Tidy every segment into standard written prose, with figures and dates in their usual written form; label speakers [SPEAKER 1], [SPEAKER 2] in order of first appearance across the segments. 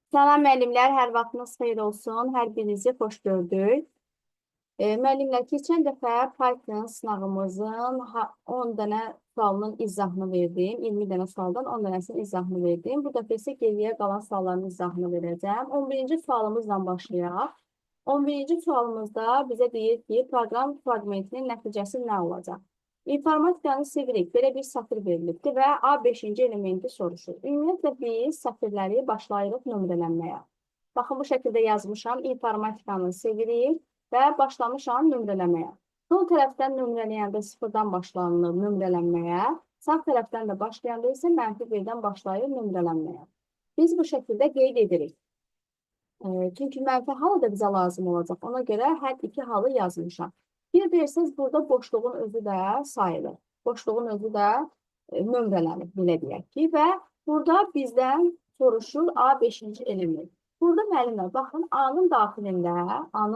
[SPEAKER 1] Salam müəllimlər, hər vaxtınız xeyir olsun. Hər birinizi xoş gördük. Müəllimlər, keçən dəfə Python sınağımızın 10 dənə sualının izahını verdim. 20 dənə sualdan 10 dənəsinin izahını verdim. Bu dəfə isə geriyə qalan sualların izahını verəcəm. 11-ci sualımızla başlayaq. 11-ci sualımızda bizə deyir ki, proqram fraqmentinin nəticəsi nə olacaq? İnformatikanı sevirik. Belə bir satır verilibdir və A5-ci elementi soruşur. Ümumiyyətlə biz satırları başlayırıq nömrələnməyə. Baxın, bu şəkildə yazmışam. İnformatikanı sevirik və başlamışam nömrələməyə. Sol tərəfdən nömrələyəndə sıfırdan başlanılır nömrələnməyə. Sağ tərəfdən də başlayanda isə -1-dən başlayır nömrələnməyə. Biz bu şəkildə qeyd edirik. Çünki mənfi halı da bizə lazım olacaq. Ona görə hər iki halı yazmışam. Bir deyirsiniz, burada boşluğun özü də sayılır. Boşluğun özü də nömrələnir, belə deyək ki. Və burada bizdən soruşur A5-ci element. Burada müəllimlər, baxın, A-nın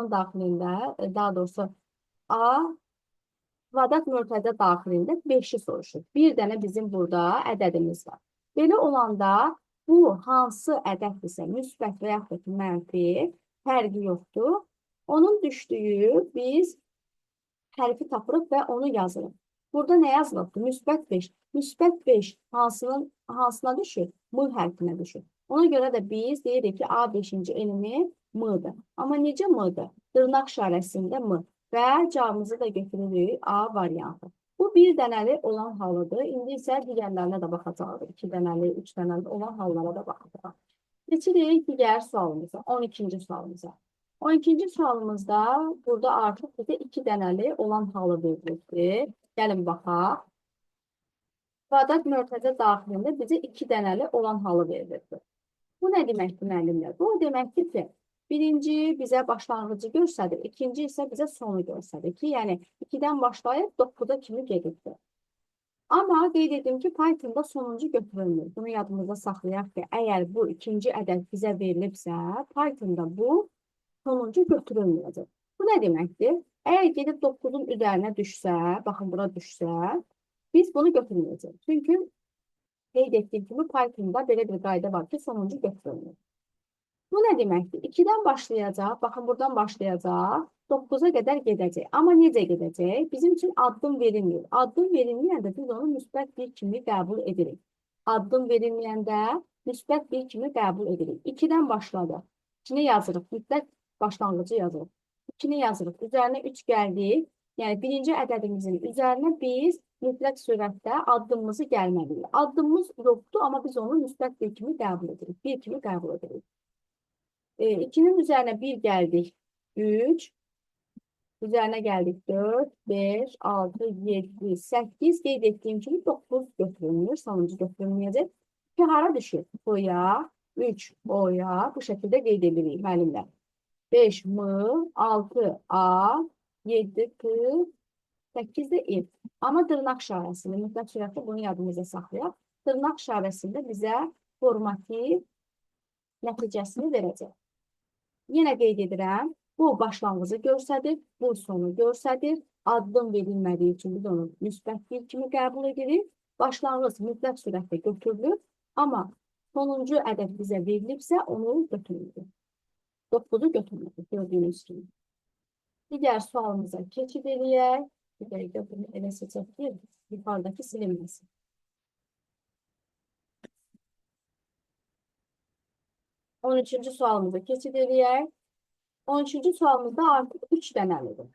[SPEAKER 1] daxilində, daha doğrusu A kvadrat mötərizə daxilində 5-i soruşur. Bir dənə bizim burada ədədimiz var. Belə olanda bu hansı ədəddirsə, müsbət və yaxud mənfi, fərqi yoxdur. Onun düşdüyü biz hərfi tapırıq və onu yazırıq. Burada nə yazılıbdır? Müsbət 5. Müsbət 5 hansına düşür? M hərfinə düşür. Ona görə də biz deyirik ki, A5-ci element M-dır. Amma necə M-dır? Dırnaq işarəsində M. Və cavabımızı da götürürük A variantı. Bu bir dənəli olan halıdır. İndi isə digərlərinə də baxacağıq. 2 dənəli, 3 dənəli olan hallara da baxacağıq. Keçirik digər sualımıza, 12-ci sualımıza. 12-ci sualımızda burada artıq bizə 2 dənəli olan halı verilibdir. Gəlin baxaq. Kvadrat mötərizə daxilində bizə 2 dənəli olan halı verilibdir. Bu nə deməkdir, müəllimlər? Bu deməkdir ki, birinci bizə başlanğıcı göstərir, ikinci isə bizə sonu göstərir ki, yəni 2-dən başlayıb 9-a kimi gedibdir. Amma qeyd edim ki, Pythonda sonuncu götürülmür. Bunu yadımızda saxlayaq ki, əgər bu ikinci ədəd bizə verilibsə, Pythonda bu sonuncu götürülməyəcək. Bu nə deməkdir? Əgər gedib 9-un üzərinə düşsə, baxın bura düşsə, biz bunu götürməyəcək. Çünki qeyd etdiyim kimi Pythonda belə bir qayda var ki, sonuncu götürülmür. Bu nə deməkdir? 2-dən başlayacaq, baxın buradan başlayacaq, 9-a qədər gedəcək. Amma necə gedəcək? Bizim üçün addım verilmir. Addım verilməyəndə biz onu müsbət 1 kimi qəbul edirik. Addım verilməyəndə müsbət 1 kimi qəbul edirik. 2-dən başladı. İçini yazırıq, mütləq başlanğıcı yazırıq. 2-ni yazırıq, üzərinə 3 gəldik. Yəni, birinci ədədimizin üzərinə biz mütləq sürətdə addımımızı gəlməliyik. Addımımız yoxdur, amma biz onu müsbət 1 kimi qəbul edirik. 1 kimi qəbul edirik. 2-nin üzərinə 1 gəldik, 3. Üzərinə gəldik 4, 5, 6, 7, 8. Qeyd etdiyim kimi 9 götürülmür, sonuncu götürülməyəcək. 2 hara düşür? O'ya, 3 O'ya. Bu şəkildə qeyd edirik, müəllimlər. 5 M, 6 A, 7 P, 8 də I. Amma dırnaq işarəsində, mütləq sürətdə bunu yadımızda saxlayaq. Dırnaq işarəsində bizə formativ nəticəsini verəcək. Yenə qeyd edirəm, bu başlanğıcı göstərir, bu sonu göstərir. Addım verilmədiyi üçün biz onu müsbət 1 kimi qəbul edirik. Başlanğıc mütləq sürətdə götürülür, amma sonuncu ədəd bizə verilibsə, onu götürülür. 9-u götürülür, gördüyünüz kimi. Digər sualımıza keçid edək. Bir dəqiqə bunu elə seçək ki, yuxarıdakı silinməsin. 13-cü sualımıza keçid edək. 13-cü sualımızda artıq 3 dənəlidir.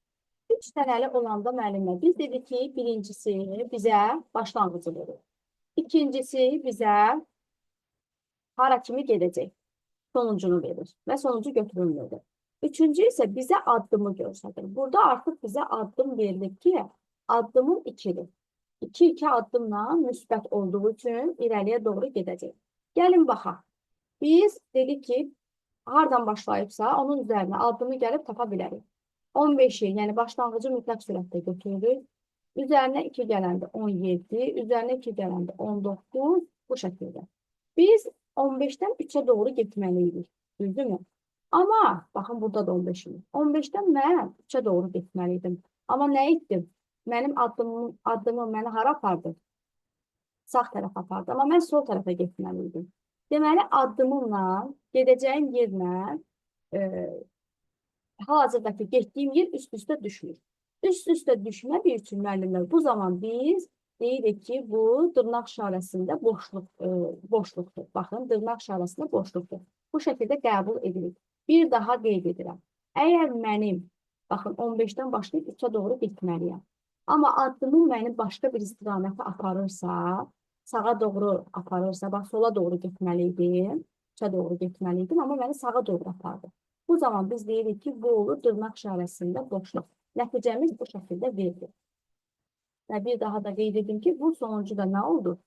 [SPEAKER 1] 3 dənəli olanda müəllimlər, biz dedik ki, birincisi bizə başlanğıcı verir. İkincisi bizə hara kimi gedəcək, sonuncunu verir və sonuncu götürülmüdür. Üçüncü isə bizə addımı göstərir. Burada artıq bizə addım verilib ki, addımın 2-dir. 2 addımla müsbət olduğu üçün irəliyə doğru gedəcək. Gəlin baxaq. Biz dedik ki, hardan başlayıbsa, onun üzərinə addımı gəlib tapa bilərik. 15-i, yəni başlanğıcı mütləq sürətdə götürürük. Üzərinə 2 gələndə 17, üzərinə 2 gələndə 19, bu şəkildə. Biz 15-dən 3-ə doğru getməliydik, düzdürmü? Amma, baxın, burada da 15-im. 15-dən mən 3-ə doğru getməliydim. Amma nə etdim? Mənim addımım məni hara apardı? Sağ tərəfə apardı. Amma mən sol tərəfə getməliydim. Deməli, addımımla, gedəcəyim yerlə hal-hazırdakı getdiyim yer üst-üstə düşmür. Üst-üstə düşmədiyi üçün müəllimlər bu zaman biz deyirik ki, bu dırnaq işarəsində boşluqdur. Baxın, dırnaq işarəsində boşluqdur. Bu şəkildə qəbul edilir. Bir daha qeyd edirəm. Əgər mənim, baxın, 15-dən başlayıb 3-ə doğru getməliyəm. Amma addımım məni başqa bir istiqamətə aparırsa, sağa doğru aparırsa, bax, sola doğru getməliydim, 3-ə doğru getməliydim, amma məni sağa doğru apardı. Bu zaman biz deyirik ki, bu olur dırnaq işarəsində boşluq. Nəticəmiz bu şəkildə verilir. Və bir daha da qeyd edim ki, bu sonuncu da nə oldu?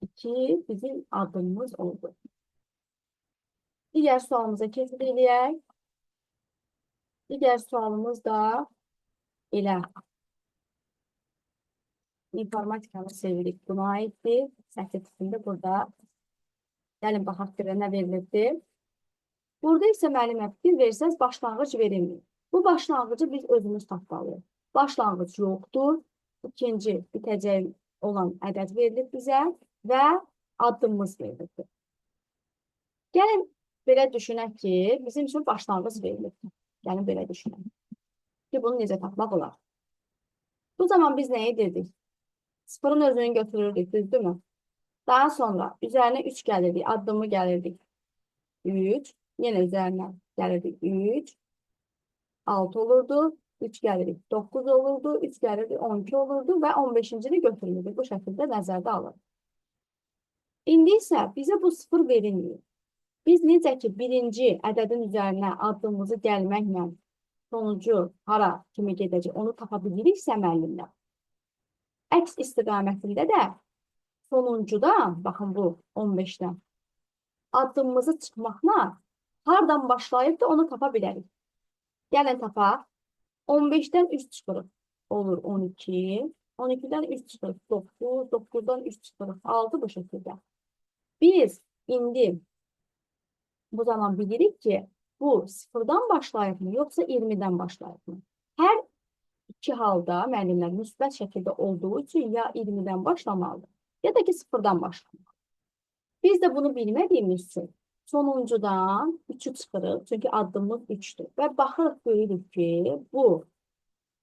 [SPEAKER 1] 2 bizim addımımız oldu. Digər sualımıza keçid edək. Digər sualımız da elə. İnformatikanı sevirik. Buna aiddir. Səhv tipində burada. Gəlin, baxaq görə nə verilirdi. Burada isə müəllimə fikir versəz, başlanğıc verilmir. Bu başlanğıcı biz özümüz tapmalıyıq. Başlanğıc yoxdur. İkinci, bitəcək olan ədəd verilir bizə və addımımız verilir. Gəlin, belə düşünək ki, bizim üçün başlanğıc verilir. Gəlin, belə düşünək ki, bunu necə tapmaq olar? Bu zaman biz nə edirdik? Sıfırın özünü götürürdük, düzdürmü? Daha sonra üzərinə 3 gəlirdik, addımı gəlirdik. 3, yenə üzərinə gəlirdik 3, 6 olurdu, 3 gəlirik 9 olurdu, 3 gəlirdik 12 olurdu və 15-ci də götürülürdü. Bu şəkildə nəzərdə alır. İndi isə bizə bu 0 verilmir. Biz necə ki, birinci ədədin üzərinə addımımızı gəlməklə sonucu hara kimi gedəcək, onu tapa biliriksə müəllimlər. Əks istiqamətində də sonuncudan, baxın bu 15-dən, addımımızı çıxmaqla hardan başlayıb da onu tapa bilərik. Gəlin tapaq. 15-dən 3 çıxırıq. Olur 12. 12-dən 3 çıxırıq. 9. 9-dan 3 çıxırıq. 6 bu şəkildə. Biz indi bu zaman bilirik ki, bu 0-dan başlayıb mı, yoxsa 20-dən başlayıb mı? Hər iki halda müəllimlər müsbət şəkildə olduğu üçün ya 20-dən başlamalıdır, ya da ki 0-dan başlamalıdır. Biz də bunu bilmədiyimiz üçün sonuncudan 3'ü çıxırıq, çünki addımımız 3'dür. Və baxırıq, görürük ki, bu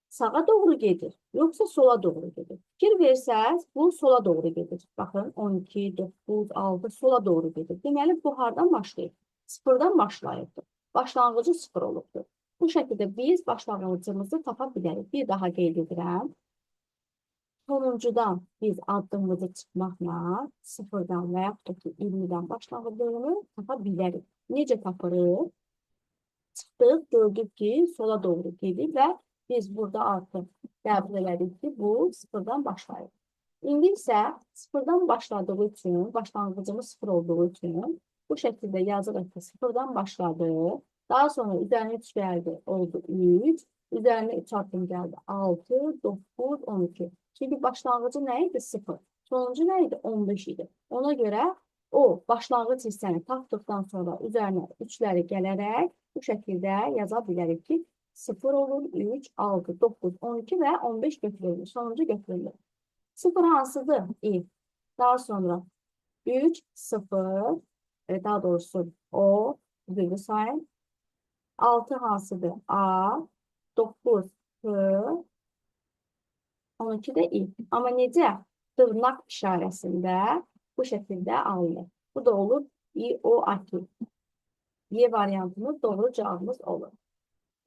[SPEAKER 1] sağa doğru gedir, yoxsa sola doğru gedir. Fikir versəz, bu sola doğru gedir. Baxın, 12, 9, 6 sola doğru gedir. Deməli, bu hardan başlayıb? 0-dan başlayıbdır. Başlanğıcı 0 olubdur. Bu şəkildə biz başlanğıcımızı tapa bilərik. Bir daha qeyd edirəm. Sonuncudan biz addımımızı çıxmaqla 0-dan və yaxud da ki 20-dən başlanğıcını tapa bilərik. Necə tapırıq? Çıxdıq, gördük ki, sola doğru gedir və biz burada artıq qəbul elədik ki, bu 0-dan başlayır. İndi isə 0-dan başladığı üçün, başlanğıcımız 0 olduğu üçün bu şəkildə yazırıq ki, 0-dan başladı. Daha sonra üzərinə 3 gəldi, oldu 3. Üzərinə 3 addım gəldi, 6, 9, 12. Çünki başlanğıcı nə idi? 0. Sonuncu nə idi? 15 idi. Ona görə o başlanğıc hissəni tapdıqdan sonra üzərinə 3'ləri gələrək bu şəkildə yaza bilərik ki, 0 olur, 3, 6, 9, 12 və 15 götürülür. Sonuncu götürülür. 0 hansıdır? İ. Daha sonra 3, 0, daha doğrusu o, düzgün sayın. 6 hansıdır? A, 9, P, 12 də İ. Amma necə? Dırnaq işarəsində bu şəkildə alınır. Bu da olur İ, O, A, K. Y variantımız doğru cavabımız olur.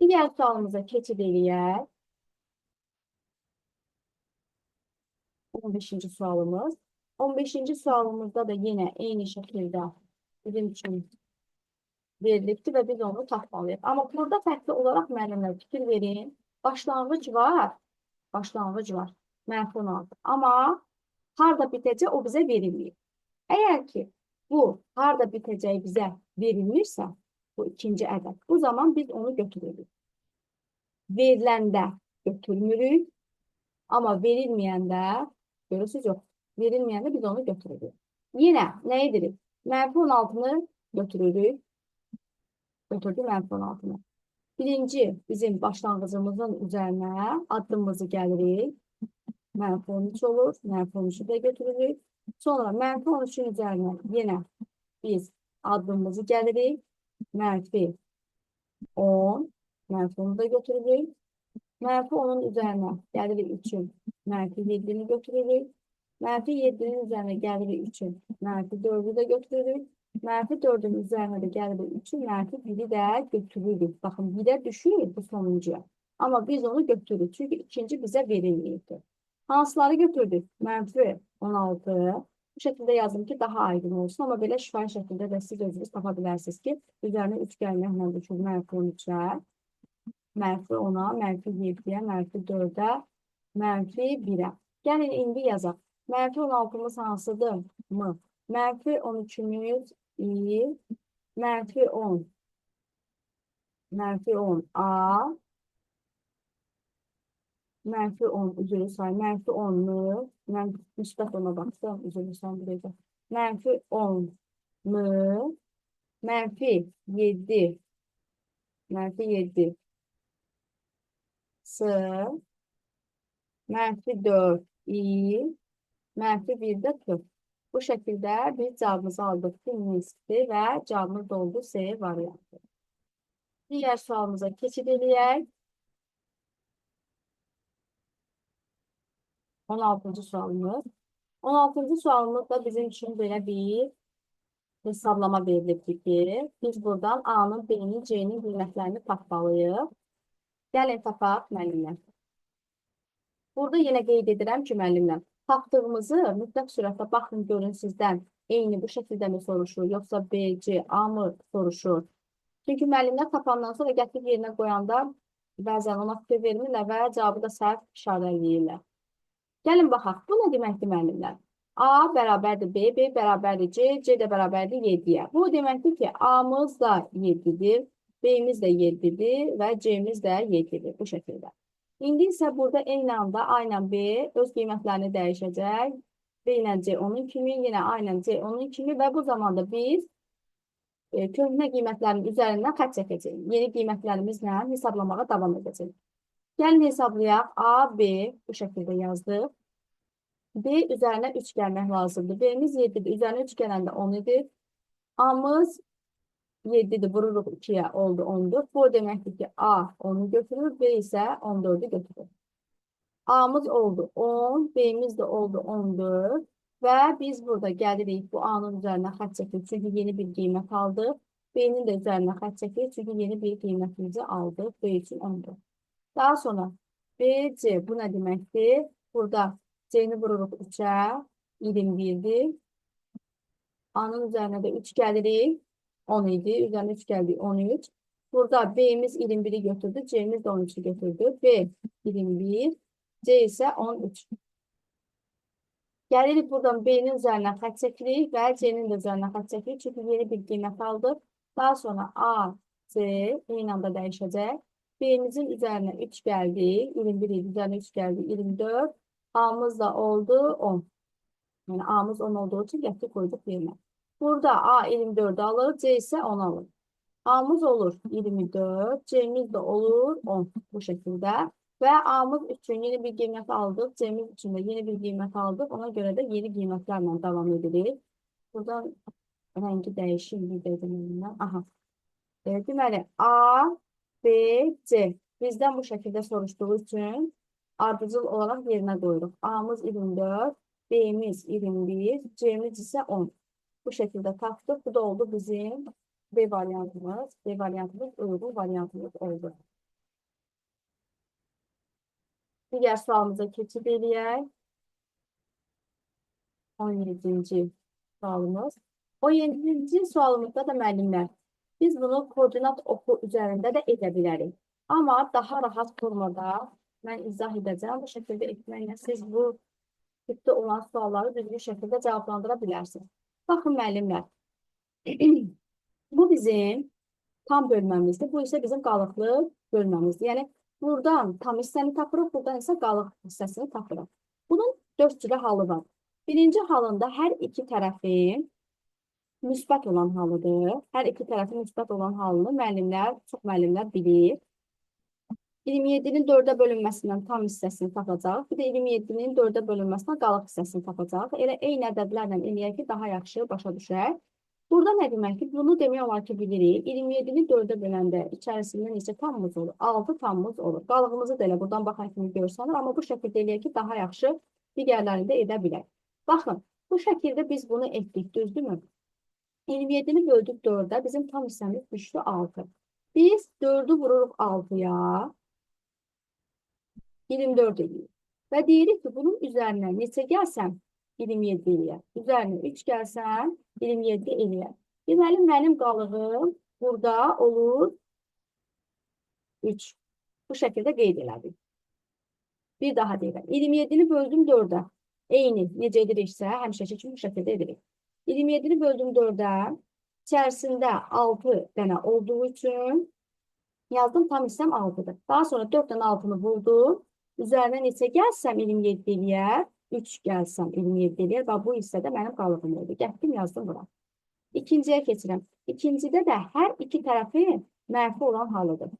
[SPEAKER 1] Digər sualımıza keçid eləyək. 15-ci sualımız. 15-ci sualımızda da yenə eyni şəkildə bizim üçün verilibdir və biz onu tapmalıyıq. Amma burada fərqli olaraq müəllimlər fikir verin. Başlanğıc var. Başlanğıc var. Mənfi 16. Amma harda bitəcək o bizə verilmir. Əgər ki, bu harda bitəcəyi bizə verilmirsə, bu ikinci ədəd, bu zaman biz onu götürürük. Veriləndə götürmürük, amma verilməyəndə, görürsünüz yox, verilməyəndə biz onu götürürük. Yenə nə edirik? Mənfi 16-nı götürürük. Götürdük mənfi 16-nı. Birinci bizim başlanğıcımızın üzərinə addımımızı gəlirik. Mənfi 13 olur. Mənfi 13'ü də götürürük. Sonra mənfi 13'ün üzərinə yenə biz adımımızı gəlirik. Mənfi 10. Mənfi 10'u da götürürük. Mənfi 10'un üzərinə gəlirik 3'ün. Mənfi 7'ni götürürük. Mənfi 7'nin üzərinə gəlirik 3'ün. Mənfi 4'ü də götürürük. Mənfi 4'ün üzərinə də gəlirik 3'ün. Mənfi 1'i də götürürük. Baxın, 1'ə düşür bu sonuncuya. Amma biz onu götürürük. Çünki ikinci bizə verilməyibdir. Hansıları götürdük? Mənfi 16. Bu şəkildə yazdım ki, daha aydın olsun. Amma belə şifahi şəkildə də siz özünüz tapa bilərsiniz ki, üzərinə 3 gəlməklə düşür mənfi 13'ə, mənfi 10'a, mənfi 7'yə, mənfi 4'ə, mənfi 1'ə. Gəlin, indi yazaq. Mənfi 16'mız hansıdır? M. Mənfi 13'ümüz İ. Mənfi 10. Mənfi 10 A. Mənfi 10 üzülü say. Mənfi 10'lu. Mən müsbət ona baxsam, üzülü say biləcək. Mənfi 10 M. Mənfi 7. Mənfi 7 S. Mənfi 4 İ. Mənfi 1 də K. Bu şəkildə biz cavabımızı aldıq ki, nisbi və cavabımız da oldu S variantı. Digər sualımıza keçid edək. 16-cı sualımız. 16-cı sualımız da bizim üçün belə bir hesablama verilibdir ki, biz buradan A-nın, B-nin, C-nin qiymətlərini tapmalıyıq. Gəlin tapaq, müəllimlər. Burada yenə qeyd edirəm ki, müəllimlər, tapdığımızı mütləq sürətlə baxın, görün sizdən eyni bu şəkildə mi soruşur, yoxsa B, C, A mı soruşur? Çünki müəllimlər tapandan sonra gətirib yerinə qoyanda bəzən ona fikir vermirlər və cavabı da səhv işarələyirlər. Gəlin baxaq, bu nə deməkdir müəllimlər? A bərabərdir B, B bərabərdir C, C də bərabərdir 7'yə. Bu deməkdir ki, A'mız da 7'dir, B'miz də 7'dir və C'miz də 7'dir bu şəkildə. İndi isə burada eyni anda A ilə B öz qiymətlərini dəyişəcək. B ilə C onun kimi, yenə A ilə C onun kimi və bu zamanda biz köhnə qiymətlərin üzərindən xətt çəkəcəyik. Yeni qiymətlərimizlə hesablamağa davam edəcəyik. Gəlin hesablayaq. A, B bu şəkildə yazdıq. B üzərinə 3 gəlmək lazımdır. B'miz 7'dir. Üzərinə 3 gələndə 10 edir. A'mız 7'dir. Vururuq 2'yə oldu 14. Bu deməkdir ki, A 10'u götürür. B isə 14'ü götürür. A'mız oldu 10. B'miz də oldu 14. Və biz burada gəlirik bu A'nın üzərinə xətt çəkirik. Çünki yeni bir qiymət aldıq. B'nin də üzərinə xətt çəkirik. Çünki yeni bir qiymətimizi aldıq. B üçün 14. Daha sonra B, C bu nə deməkdir? Burada C'ni vururuq 3'ə, 21'dir. A'nın üzərinə də 3 gəlirik, 10 idi. Üzərinə 3 gəldik, 13. Burada B'miz 21'i götürdü, C'miz də 13'ü götürdü. B 21, C isə 13. Gəlirik buradan B'nin üzərinə xətt çəkirik və C'nin də üzərinə xətt çəkirik. Çünki yeni bir qiymət aldıq. Daha sonra A, C eyni anda dəyişəcək. B'mizin üzərinə 3 gəldi, 21 idi, üzərinə 3 gəldi, 24. A'mız da oldu 10. Yəni A'mız 10 olduğu üçün gətirib qoyduq yerinə. Burada A 24 alır, C isə 10 alır. A'mız olur 24, C'miz də olur 10 bu şəkildə. Və A'mız üçün yeni bir qiymət aldıq, C'miz üçün də yeni bir qiymət aldıq. Ona görə də yeni qiymətlərlə davam edirik. Buradan rəngi dəyişir, bir də aha. Deməli, A, B, C. Bizdən bu şəkildə soruşduğu üçün ardıcıl olaraq yerinə qoyuruq. A'mız 24, B'miz 21, C'miz isə 10. Bu şəkildə tapdıq. Bu da oldu bizim B variantımız. B variantımız uyğun variantımız oldu. Digər sualımıza keçid edək. 17-ci sualımız. 17-ci sualımızda da müəllimlər. Biz bunu koordinat oxu üzərində də edə bilərik. Amma daha rahat formada mən izah edəcəm. Bu şəkildə etməklə siz bu tipdə olan sualları düzgün şəkildə cavablandıra bilərsiniz. Baxın müəllimlər. Bu bizim tam bölməmizdir. Bu isə bizim qalıqlı bölməmizdir. Yəni buradan tam hissəni tapırıq, buradan isə qalıq hissəsini tapırıq. Bunun 4 cürə halı var. Birinci halında hər iki tərəfin müsbət olan halıdır. Hər iki tərəfin müsbət olan halını müəllimlər, çox müəllimlər bilir. 27-nin 4-ə bölünməsindən tam hissəsini tapacaq. Bir də 27-nin 4-ə bölünməsindən qalıq hissəsini tapacaq. Elə eyni ədədlərlə eləyək ki, daha yaxşı başa düşək. Burada nə demək ki, bunu demək olar ki, bilirik. 27-ni 4-ə böləndə içərisindən neçə tamımız olur? 6 tamımız olur. Qalığımızı da elə buradan baxan kimi görsənir, amma bu şəkildə eləyək ki, daha yaxşı digərlərini də edə bilək. Baxın, bu şəkildə biz bunu etdik, düzdürmü? 27-ni böldük 4-ə, bizim tam hissəmiz düşdü 6. Biz 4-ü vururuq 6-ya, 24 edirik. Və deyirik ki, bunun üzərinə neçə gəlsəm 27 eləyər. Üzərinə 3 gəlsəm 27 eləyər. Deməli, mənim qalığım burada olur 3. Bu şəkildə qeyd elədik. Bir daha deyirəm. 27-ni böldüm 4-ə. Eyni necə ediriksə, həmişəki kimi bu şəkildə edirik. 27-ni böldüm 4-ə. İçərisində 6 dənə olduğu üçün yazdım tam hissəm 6-dır. Daha sonra 4 dənə 6-nı buldum. Üzərinə neçə gəlsəm 27 eləyər, 3 gəlsəm 27 eləyər. Və bu hissədə mənim qalığım oldu. Getdim, yazdım bura. İkinciyə keçirəm. İkincidə də hər iki tərəfin mənfi olan halıdır.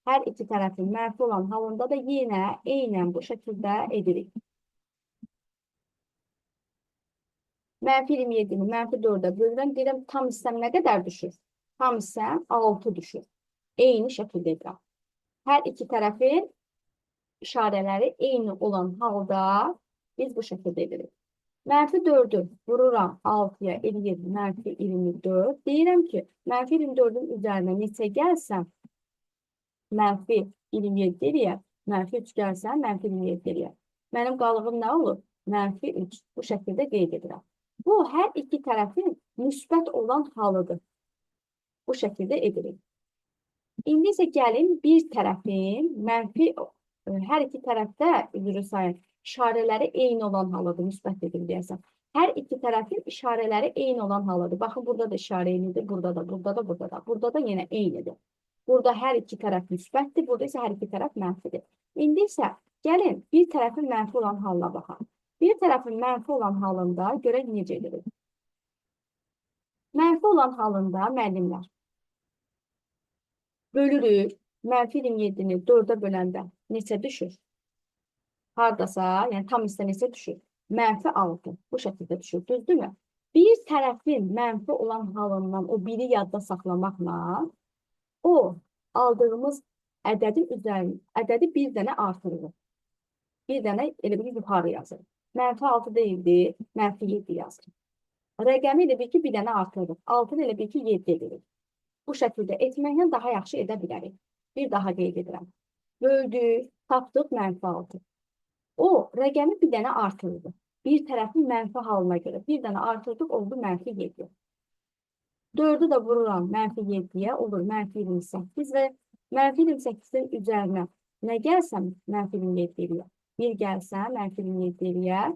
[SPEAKER 1] Hər iki tərəfin mənfi olan halında da yenə eynən bu şəkildə edirik. Mənfi 27-ni mənfi 4-ə bölürəm. Deyirəm, tam hissəm nə qədər düşür? Tam hissəm 6 düşür. Eyni şəkildə edirəm. Hər iki tərəfin işarələri eyni olan halda biz bu şəkildə edirik. Mənfi 4-ü vururam 6-ya, eləyir mənfi 24. Deyirəm ki, mənfi 24-ün üzərinə neçə gəlsəm, mənfi 27 eləyər, mənfi 3 gəlsəm, mənfi 27 eləyər. Mənim qalığım nə olur? Mənfi 3. Bu şəkildə qeyd edirəm. Bu, hər iki tərəfin müsbət olan halıdır. Bu şəkildə edirik. İndi isə gəlin bir tərəfin mənfi, hər iki tərəfdə, üzrü sayın, işarələri eyni olan halıdır, müsbət edim deyəsəm. Hər iki tərəfin işarələri eyni olan halıdır. Baxın, burada da işarə eynidir, burada da, burada da, burada da. Burada da yenə eynidir. Burada hər iki tərəf müsbətdir, burada isə hər iki tərəf mənfidir. İndi isə gəlin bir tərəfin mənfi olan halına baxaq. Bir tərəfin mənfi olan halında görək necə edilir. Mənfi olan halında müəllimlər bölürük. Mənfi 27-ni 4-ə böləndə neçə düşür? Hardasa, yəni tam hissə neçə düşür? Mənfi 6. Bu şəkildə düşür, düzdürmü? Bir tərəfin mənfi olan halından o biri yadda saxlamaqla o aldığımız ədədin üzərində, ədədi bir dənə artırılır. Bir dənə elə bir yuxarı yazır. Mənfi 6 deyildi, mənfi 7 yazır. Rəqəmi elə bir ki, bir dənə artırılır. 6 elə bir ki, 7 edilir. Bu şəkildə etməklə daha yaxşı edə bilərik. Bir daha qeyd edirəm. Böldük, tapdıq mənfi 6. O, rəqəmi bir dənə artırıldı. Bir tərəfin mənfi halına görə. Bir dənə artırdıq, oldu mənfi 7. 4-ü də vururam mənfi 7-yə, olur mənfi 28 və mənfi 28-in üzərinə nə gəlsəm mənfi 27 eləyər. 1 gəlsəm mənfi 27 eləyər.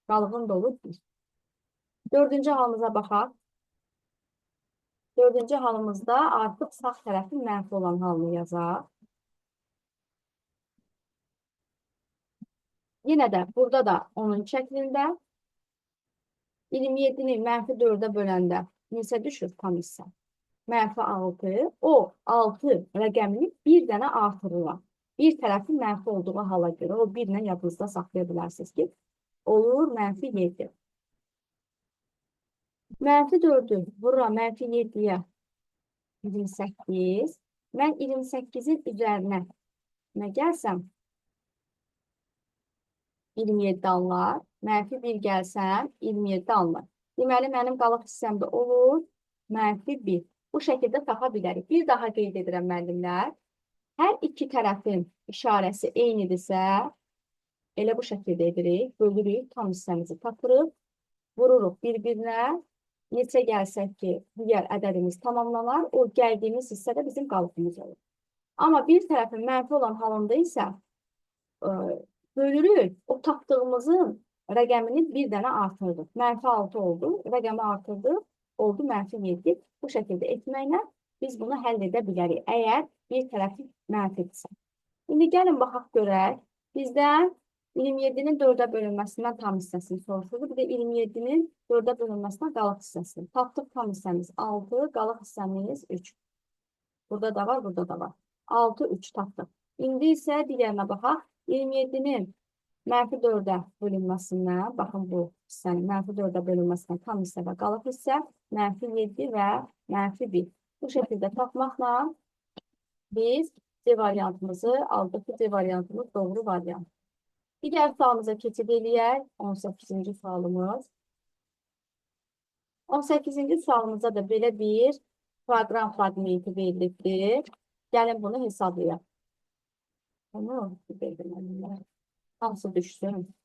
[SPEAKER 1] Qalığım da olur 1. 4-cü halımıza baxaq. 4-cü halımızda artıq sağ tərəfin mənfi olan halını yazaq. Yenə də burada da onun şəklində 27-ni mənfi 4-ə böləndə neçə düşür tam hissə? Mənfi 6. O 6 rəqəmini bir dənə artırılan. Bir tərəfin mənfi olduğu hala görə o bir ilə yadınızda saxlaya bilərsiniz ki, olur mənfi 7. Mənfi 4-ü vururam mənfi 7-yə 28. Mən 28-in üzərinə nə gəlsəm 27 alınır. Mənfi 1 gəlsəm 27 alınır. Deməli, mənim qalıq hissəmdə olur mənfi 1. Bu şəkildə tapa bilərik. Bir daha qeyd edirəm müəllimlər. Hər iki tərəfin işarəsi eynidirsə, elə bu şəkildə edirik. Bölürük, tam hissəmizi tapırıq. Vururuq bir-birinə. Neçə gəlsək ki, digər ədədimiz tamamlanar. O gəldiyimiz hissədə bizim qalıqımız olur. Amma bir tərəfin mənfi olan halında isə bölürük, o tapdığımızın rəqəmini bir dənə artırdıq. Mənfi 6 oldu, rəqəmi artırdıq, oldu mənfi 7. Bu şəkildə etməklə biz bunu həll edə bilərik, əgər bir tərəfi mənfidirsə. İndi gəlin baxaq görək. Bizdən 27-nin 4-ə bölünməsindən tam hissəsini soruşurdu. Bir də 27-nin 4-ə bölünməsindən qalıq hissəsini. Tapdıq tam hissəmiz 6, qalıq hissəmiz 3. Burada da var, burada da var. 6, 3 tapdıq. İndi isə digərinə baxaq. 27-nin Mənfi 4-ə bölünməsindən, baxın bu hissənin mənfi 4-ə bölünməsindən tam hissə və qalıq hissə mənfi 7 və mənfi 1. Bu şəkildə tapmaqla biz C variantımızı aldıq ki, C variantımız doğru variant. Digər sualımıza keçid eləyək. 18-ci sualımız. 18-ci sualımızda da belə bir proqram fragmenti verilibdir. Gəlin bunu hesablayaq. Bunu verilməlidir. Hamısı düşsün.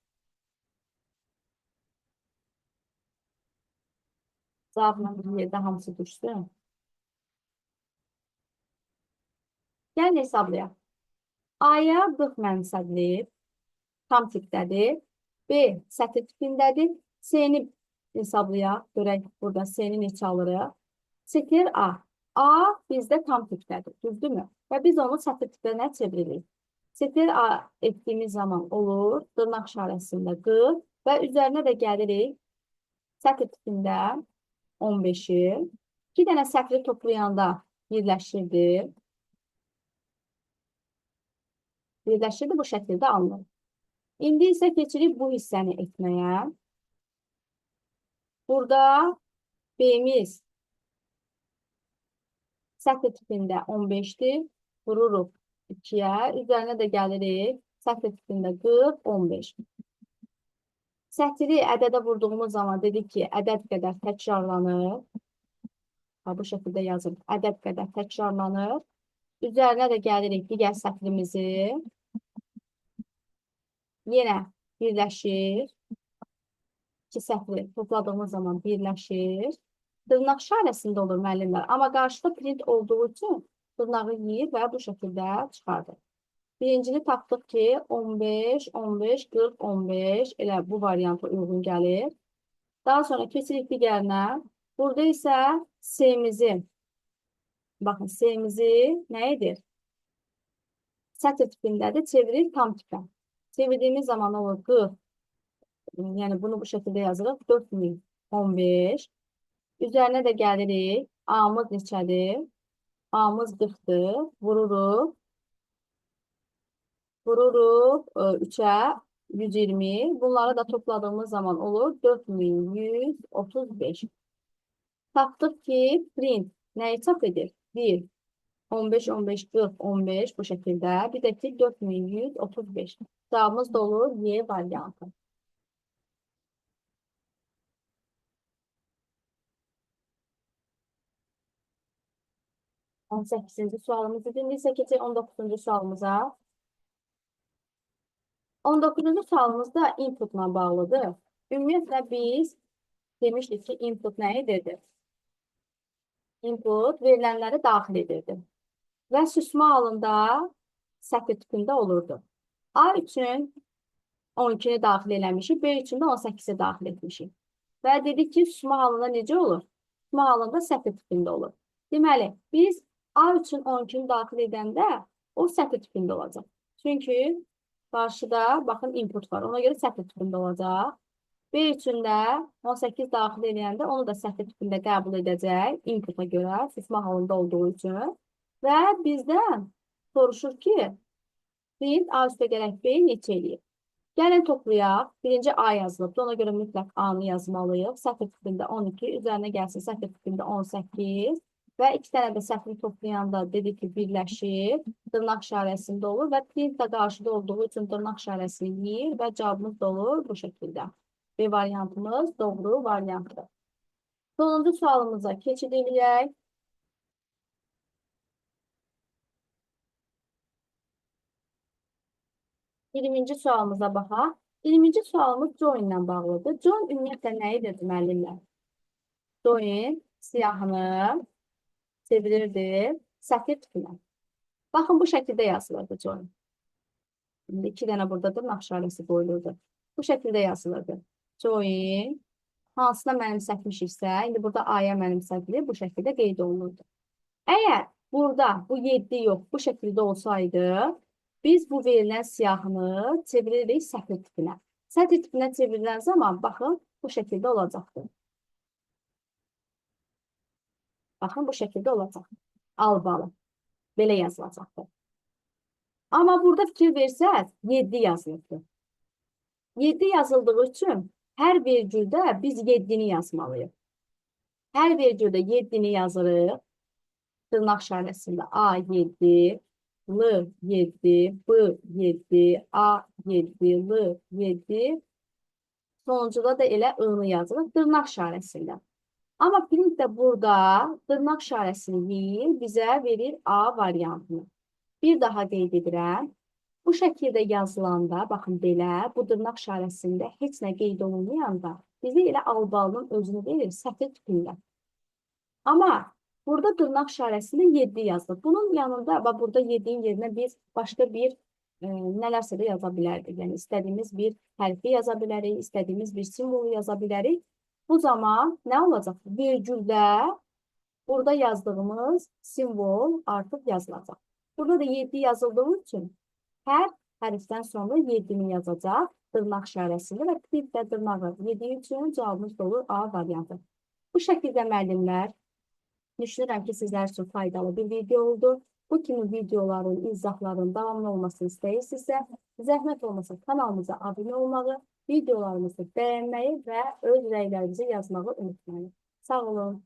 [SPEAKER 1] Cavabla bir yerdə hamısı düşsün. Gəlin hesablayaq. A-ya 40 mənsublidir. Tam tipdədir. B sətir tipindədir. C-ni hesablayaq. Görək burada C-ni neçə alırıq. Sətir A. A bizdə tam tipdədir. Düzdürmü? Və biz onu sətir tiplərinə çeviririk. Sətir A etdiyimiz zaman olur. Dırnaq işarəsində 40 və üzərinə də gəlirik. Sətir tipində 15-i. 2 dənə sətri toplayanda birləşirdi. Birləşirdi bu şəkildə alınır. İndi isə keçirik bu hissəni etməyə. Burada B-miz sətr tipində 15-dir. Vururuq 2-yə. Üzərinə də gəlirik. Sətr tipində 40, 15. Sətri ədədə vurduğumuz zaman dedik ki, ədəd qədər təkrarlanır. Bu şəkildə yazılır. Ədəd qədər təkrarlanır. Üzərinə də gəlirik digər sətrimizi. Yenə birləşir. İki sətri topladığımız zaman birləşir. Dırnaq işarəsində olur müəllimlər. Amma qarşıda print olduğu üçün dırnağı yeyir və bu şəkildə çıxardır. Birincini tapdıq ki, 15, 15, 40, 15 elə bu varianta uyğun gəlir. Daha sonra keçirik digərinə. Burada isə C-mizi, baxın, C-mizi nə edir? Sətr tipindədir, çevirir tam tipə. Çevirdiyimiz zaman olur 40. Yəni bunu bu şəkildə yazırıq. 4015. Üzərinə də gəlirik. A-mız neçədir? A-mız 40-dır. Vururuq. Vururuq 3-ə 120. Bunları da topladığımız zaman olur 4135. Tapdıq ki, print nəyi çap edir? 1, 15, 15, 40, 15 bu şəkildə. Bir də ki, 4135. Cavabımız da olur Y variantı. On 18-ci sualımız idi. İndi isə keçək 19-cu sualımıza. 19-cu sualımız da inputla bağlıdır. Ümumiyyətlə biz demişdik ki, input nə edirdi? Input verilənləri daxil edirdi. Və süsmə halında sətr tipində olurdu. A üçün 12-ni daxil eləmişik, B üçün də 18-i daxil etmişik. Və dedik ki, süsmə halında necə olur? Süsmə halında sətr tipində olur. Deməli, biz A üçün 12-ni daxil edəndə o sətr tipində olacaq. Çünki qarşıda, baxın, input var. Ona görə sətr tipində olacaq. B üçün də 18 daxil edəndə onu da sətr tipində qəbul edəcək. Inputa görə, süsmə halında olduğu üçün. Və bizdən soruşur ki, print A üstə gələk B neçə eləyir? Gəlin toplayaq. Birinci A yazılıbdır. Ona görə mütləq A-nı yazmalıyıq. Sətr tipində 12, üzərinə gəlsin sətr tipində 18. Və 2 dənə də sətri toplayanda dedik ki, birləşir. Dırnaq işarəsində olur və print də qarşıda olduğu üçün dırnaq işarəsini yeyir və cavabımız da olur bu şəkildə. B variantımız doğru variantdır. Sonuncu sualımıza keçid edək. Yirminci sualımıza baxaq. 20-ci sualımız join ilə bağlıdır. Join ümumiyyətlə nə edir müəllimlər? Join siyahını çevirirdi sətr tipinə. Baxın, bu şəkildə yazılırdı join. Şimdi 2 dənə burada dırnaq işarəsi qoyulurdu. Bu şəkildə yazılırdı. Join hansına mənimsətmişiksə, indi burada A-ya mənimsətilir, bu şəkildə qeyd olunurdu. Əgər burada bu 7 yox, bu şəkildə olsaydı, biz bu verilən siyahını çeviririk sətr tipinə. Sətr tipinə çevirilən zaman, baxın, bu şəkildə olacaqdır. Baxın, bu şəkildə olacaq. Albalı. Belə yazılacaqdır. Amma burada fikir versəz, 7 yazılıbdır. 7 yazıldığı üçün hər vergüldə biz 7-ni yazmalıyıq. Hər vergüldə 7-ni yazırıq. Dırnaq işarəsində A7, L7, B7, A7, L7. Sonuncuda da elə I-nı yazırıq dırnaq işarəsində. Amma print də burada dırnaq işarəsini yeyir, bizə verir A variantını. Bir daha qeyd edirəm. Bu şəkildə yazılanda, baxın belə, bu dırnaq işarəsində heç nə qeyd olunmayanda bizə elə albalının özünü verir sətir tipində. Amma burada dırnaq işarəsində 7 yazılır. Bunun yanında, burada 7-nin yerinə biz başqa bir nələrsə də yaza bilərdik. Yəni, istədiyimiz bir hərfi yaza bilərik, istədiyimiz bir simvolu yaza bilərik. Bu zaman nə olacaq? Vergüldə burada yazdığımız simvol artıq yazılacaq. Burada da 7 yazıldığı üçün hər hərfdən sonra 7-ni yazacaq dırnaq işarəsində və print də dırnağı 7 üçün cavabımız da olur A variantı. Bu şəkildə müəllimlər, düşünürəm ki, sizlər üçün faydalı bir video oldu. Bu kimi videoların, izahların davamlı olmasını istəyirsinizsə, zəhmət olmasa kanalımıza abunə olmağı, videolarımızı bəyənməyi və öz rəylərinizi yazmağı unutmayın. Sağ olun.